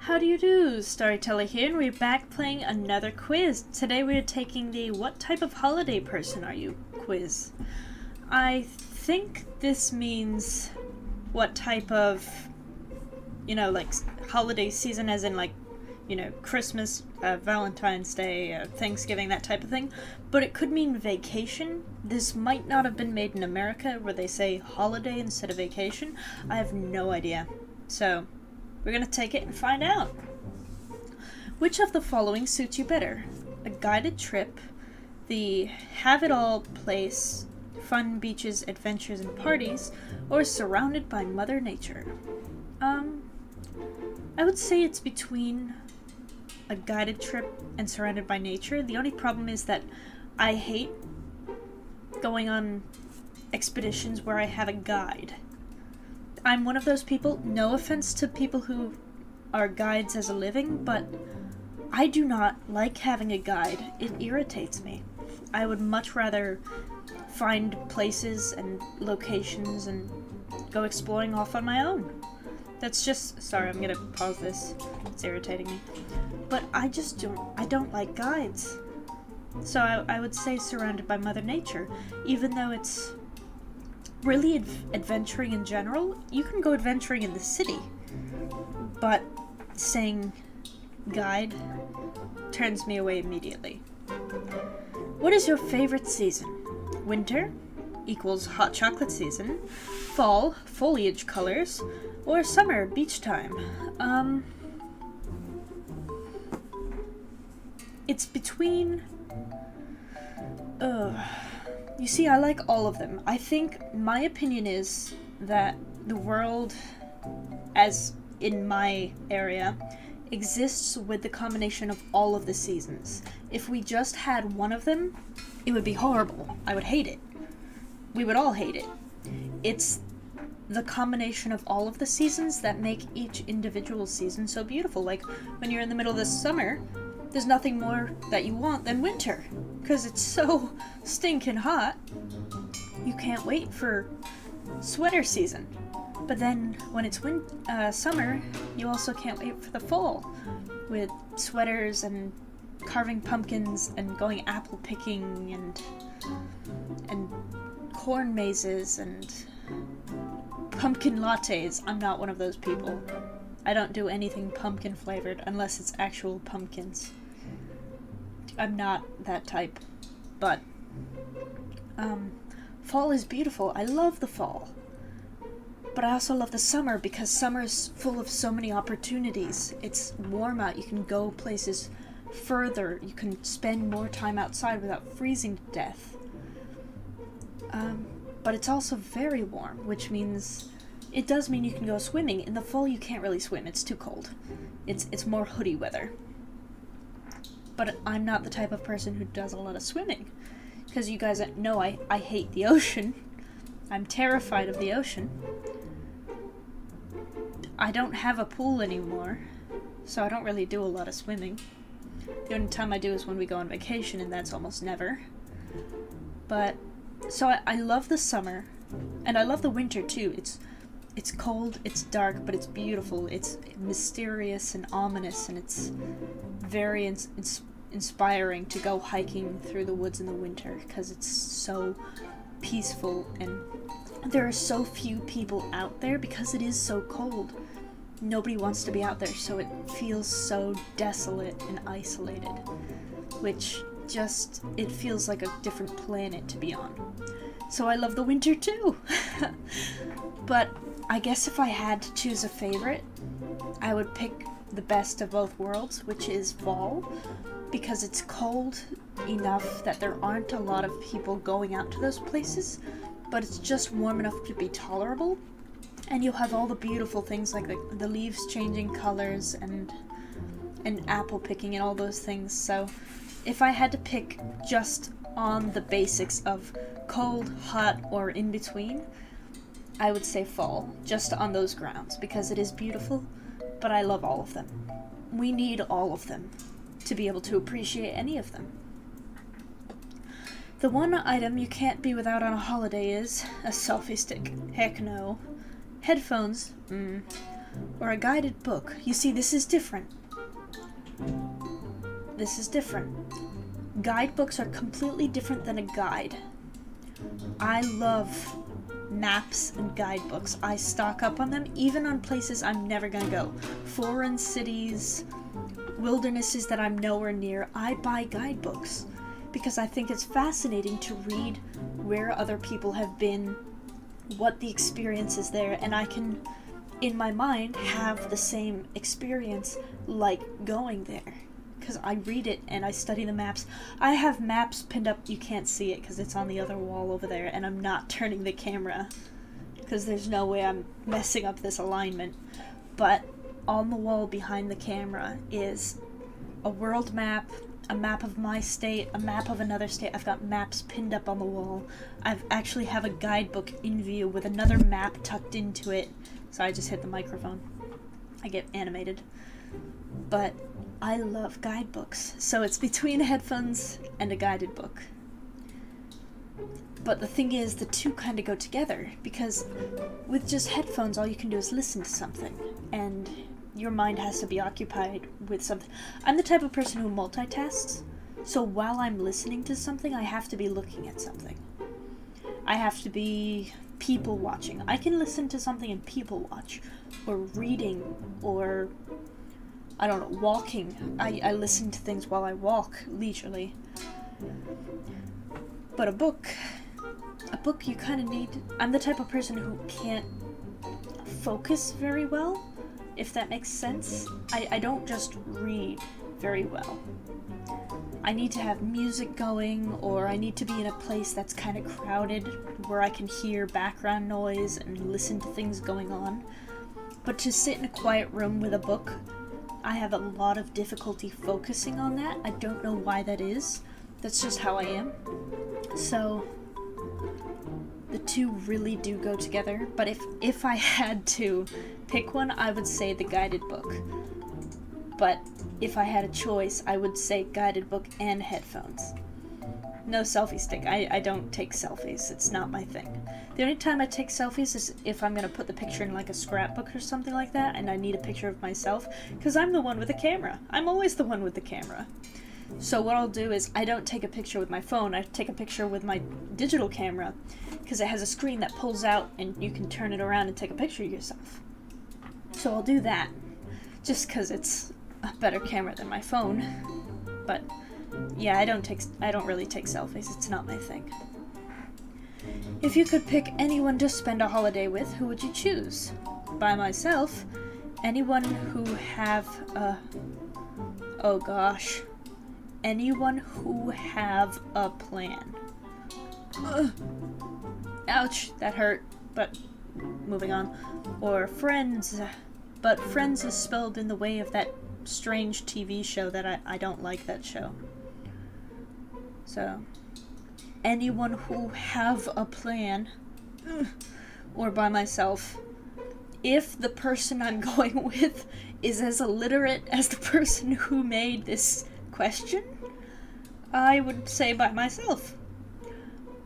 How do you do? Storyteller here, and we're back playing another quiz. Today we're taking the what type of holiday person are you quiz. I think this means what type of, like holiday season, as in Christmas, Valentine's Day, Thanksgiving, that type of thing. But it could mean vacation. This might not have been made in America where they say holiday instead of vacation. I have no idea. So we're going to take it and find out. Which of the following suits you better? A guided trip, the have-it-all place, fun beaches, adventures, and parties, or surrounded by Mother Nature? I would say it's between a guided trip and surrounded by nature. The only problem is that I hate going on expeditions where I have a guide. I'm one of those people, no offense to people who are guides as a living, but I do not like having a guide. It irritates me. I would much rather find places and locations and go exploring off on my own. That's just, sorry, I'm gonna pause this. It's irritating me. But I don't like guides. So I would say surrounded by Mother Nature, even though it's really adventuring in general. You can go adventuring in the city, but saying guide turns me away immediately. What is your favorite season? Winter equals hot chocolate season, fall, foliage colors, or summer, beach time? It's between... You see, I like all of them. I think my opinion is that the world, as in my area, exists with the combination of all of the seasons. If we just had one of them, it would be horrible. I would hate it. We would all hate it. It's the combination of all of the seasons that make each individual season so beautiful. Like, when you're in the middle of the summer, there's nothing more that you want than winter, because it's so stinking hot. You can't wait for sweater season. But then when it's summer, you also can't wait for the fall, with sweaters and carving pumpkins and going apple picking and corn mazes and pumpkin lattes. I'm not one of those people. I don't do anything pumpkin flavored unless it's actual pumpkins. I'm not that type. But fall is beautiful. I love the fall. But I also love the summer because summer is full of so many opportunities. It's warm out. You can go places further. You can spend more time outside without freezing to death. But it's also very warm, which means it does mean you can go swimming. In the fall, you can't really swim. It's too cold. It's more hoodie weather. But I'm not the type of person who does a lot of swimming. Because you guys know I hate the ocean. I'm terrified of the ocean. I don't have a pool anymore, so I don't really do a lot of swimming. The only time I do is when we go on vacation, and that's almost never. But, so I love the summer, and I love the winter too. It's cold, it's dark, but it's beautiful. It's mysterious and ominous, and it's very inspiring to go hiking through the woods in the winter, because it's so peaceful, and there are so few people out there because it is so cold. Nobody wants to be out there, so it feels so desolate and isolated, which it feels like a different planet to be on. So I love the winter too. But I guess if I had to choose a favorite, I would pick the best of both worlds, which is fall, because it's cold enough that there aren't a lot of people going out to those places, but it's just warm enough to be tolerable, and you'll have all the beautiful things like the leaves changing colors and apple picking and all those things. So if I had to pick just on the basics of cold, hot, or in between, I would say fall, just on those grounds, because it is beautiful, but I love all of them. We need all of them to be able to appreciate any of them. The one item you can't be without on a holiday is a selfie stick. Heck no. Headphones? or a guided book. You see, this is different. This is different. Guidebooks are completely different than a guide. I love maps and guidebooks. I stock up on them, even on places I'm never gonna go. Foreign cities, wildernesses that I'm nowhere near. I buy guidebooks because I think it's fascinating to read where other people have been, what the experience is there, and I can, in my mind, have the same experience like going there. Because I read it and I study the maps. I have maps pinned up. You can't see it because it's on the other wall over there, and I'm not turning the camera because there's no way I'm messing up this alignment. But on the wall behind the camera is a world map, a map of my state, a map of another state. I've got maps pinned up on the wall. I actually have a guidebook in view with another map tucked into it. So I just hit the microphone. I get animated. But I love guidebooks, so it's between headphones and a guided book. But the thing is, the two kind of go together, because with just headphones, all you can do is listen to something, and your mind has to be occupied with something. I'm the type of person who multitasks, so while I'm listening to something, I have to be looking at something. I have to be people watching. I can listen to something and people watch, or reading, or I don't know, walking. I listen to things while I walk, leisurely. But a book you kind of need... I'm the type of person who can't focus very well, if that makes sense. I don't just read very well. I need to have music going, or I need to be in a place that's kind of crowded, where I can hear background noise and listen to things going on. But to sit in a quiet room with a book, I have a lot of difficulty focusing on that. I don't know why that is. That's just how I am. So, the two really do go together. But if I had to pick one, I would say the guided book. But if I had a choice, I would say guided book and headphones. No selfie stick. I don't take selfies. It's not my thing. The only time I take selfies is if I'm going to put the picture in like a scrapbook or something like that, and I need a picture of myself, because I'm the one with the camera. I'm always the one with the camera. So what I'll do is, I don't take a picture with my phone, I take a picture with my digital camera, because it has a screen that pulls out and you can turn it around and take a picture of yourself. So I'll do that, just because it's a better camera than my phone. But yeah, I don't really take selfies. It's not my thing. If you could pick anyone to spend a holiday with, who would you choose? By myself, anyone who have a... Oh gosh. Anyone who have a plan. Ugh. Ouch, that hurt, but moving on. Or friends, but friends is spelled in the way of that strange TV show that I don't like that show. So, anyone who have a plan, or by myself. If the person I'm going with is as illiterate as the person who made this question, I would say by myself.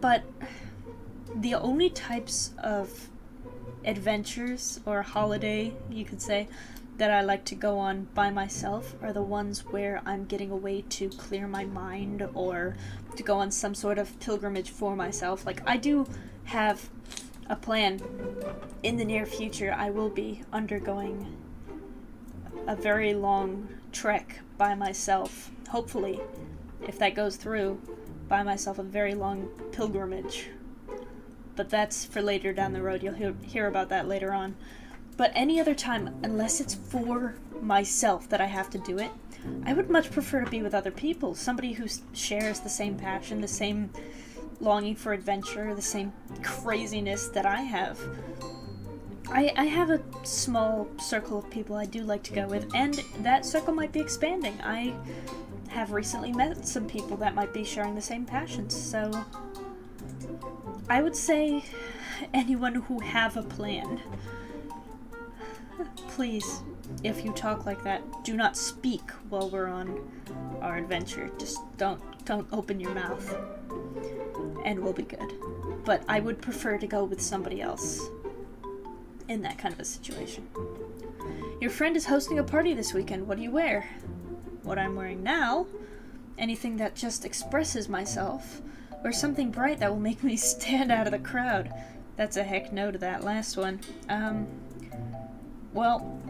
But the only types of adventures, or holiday, you could say, that I like to go on by myself are the ones where I'm getting away to clear my mind, or to go on some sort of pilgrimage for myself. Like, I do have a plan. In the near future, I will be undergoing a very long trek by myself. Hopefully, if that goes through, by myself, a very long pilgrimage. But that's for later down the road. You'll hear about that later on. But any other time, unless it's for myself that I have to do it, I would much prefer to be with other people. Somebody who shares the same passion, the same longing for adventure, the same craziness that I have. I have a small circle of people I do like to go with, and that circle might be expanding. I have recently met some people that might be sharing the same passions, so I would say anyone who have a plan. Please, if you talk like that, do not speak while we're on our adventure. Just don't open your mouth, and we'll be good. But I would prefer to go with somebody else. in that kind of a situation. Your friend is hosting a party this weekend. What do you wear? What I'm wearing now? Anything that just expresses myself, or something bright that will make me stand out of the crowd. That's a heck no to that last one. Well,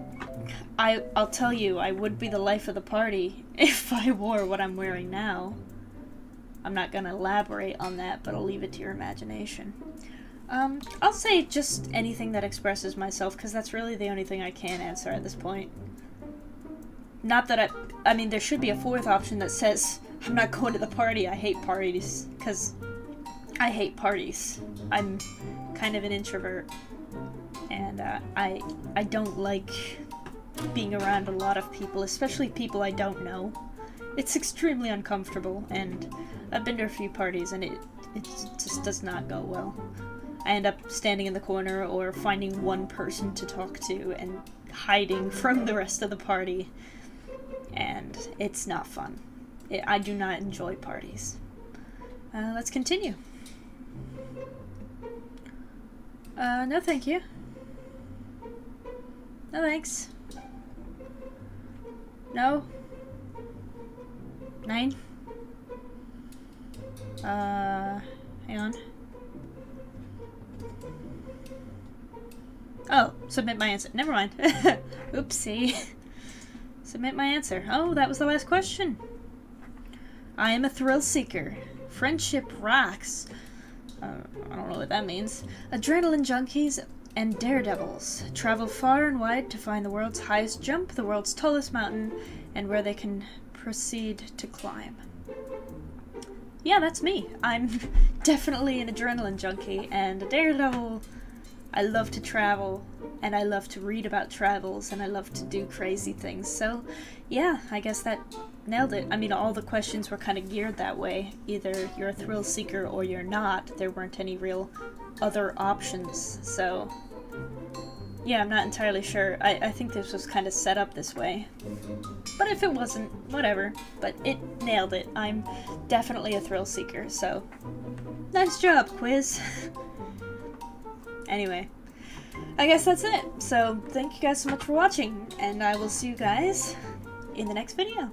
I'll tell you, I would be the life of the party if I wore what I'm wearing now. I'm not gonna elaborate on that, but I'll leave it to your imagination. I'll say just anything that expresses myself, because that's really the only thing I can answer at this point. Not that I mean, there should be a fourth option that says, I'm not going to the party, I hate parties, because I hate parties. I'm kind of an introvert, and I don't like being around a lot of people, especially people I don't know. It's extremely uncomfortable, and I've been to a few parties, and it just does not go well. I end up standing in the corner or finding one person to talk to and hiding from the rest of the party, and it's not fun. I do not enjoy parties. Let's continue. No thank you. No thanks. No. 9. Hang on. Oh, submit my answer. Never mind. Oopsie. Submit my answer. Oh, that was the last question. I am a thrill seeker. Friendship rocks. I don't know what that means. Adrenaline junkies and daredevils travel far and wide to find the world's highest jump, the world's tallest mountain, and where they can proceed to climb. Yeah, that's me. I'm definitely an adrenaline junkie and a daredevil. I love to travel, and I love to read about travels, and I love to do crazy things. So, yeah, I guess that nailed it. I mean, all the questions were kind of geared that way. Either you're a thrill seeker or you're not. There weren't any real other options. So, yeah, I'm not entirely sure. I think this was kind of set up this way. But if it wasn't, whatever. But it nailed it. I'm definitely a thrill seeker, so nice job, quiz. Anyway, I guess that's it. So, thank you guys so much for watching, and I will see you guys in the next video.